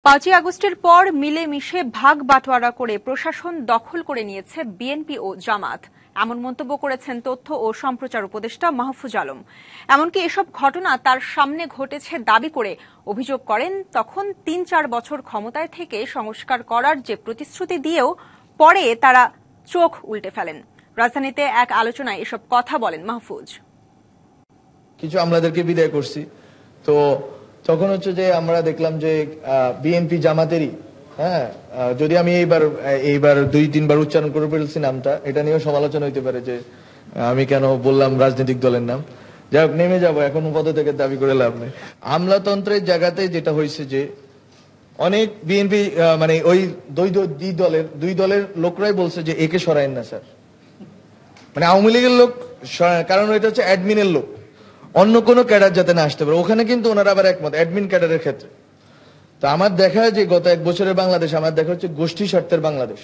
5ই আগস্টের পর মিলেমিশে ভাগ বাটোয়ারা করে প্রশাসন দখল করে নিয়েছে বিএনপি ও জামাত। এমন মন্তব্য করেছেন তথ্য ও সম্প্রচার উপদেষ্টা মাহফুজ আলম। এমনকি এসব ঘটনা তার সামনে ঘটেছে দাবি করে অভিযোগ করেন, তখন ৩-৪ বছর ক্ষমতায় থেকে সংস্কার করার যে প্রতিশ্রুতি দিয়েও পরে তারা চোখ উল্টে ফেলেন। রাজধানীতে এক আলোচনায় এসব কথা বলেন মাহফুজ। কিছু আমলাদেরকে বিদায় করছি, তো তখন হচ্ছে যে আমরা দেখলাম যে বিএনপি জামাতেরই যদি আমি এইবার 2-3 বার উচ্চারণ করে ফেলছি নামটা, এটা নিয়েও সমালোচনা হইতে পারে যে আমি কেন বললাম রাজনৈতিক দলের নাম। যাই হোক, নেমে যাবো, এখন পদ থেকে দাবি করে লাভ নেই। আমলাতন্ত্রের জায়গাতে যেটা হয়েছে যে অনেক বিএনপি মানে ওই দুই দলের লোকরাই বলছে যে একে সরায়েন না স্যার, মানে আওয়ামী লীগের লোক, কারণ এটা হচ্ছে অ্যাডমিনের লোক, অন্য কোনো ক্যাডার যাতে না আসতে পারে। ওখানে কিন্তু ওনারা আবার একমত অ্যাডমিন ক্যাডারের ক্ষেত্রে। তো আমার দেখা যে গত 1 বছরের বাংলাদেশ, আমার দেখা হচ্ছে গোষ্ঠী স্বার্থের বাংলাদেশ।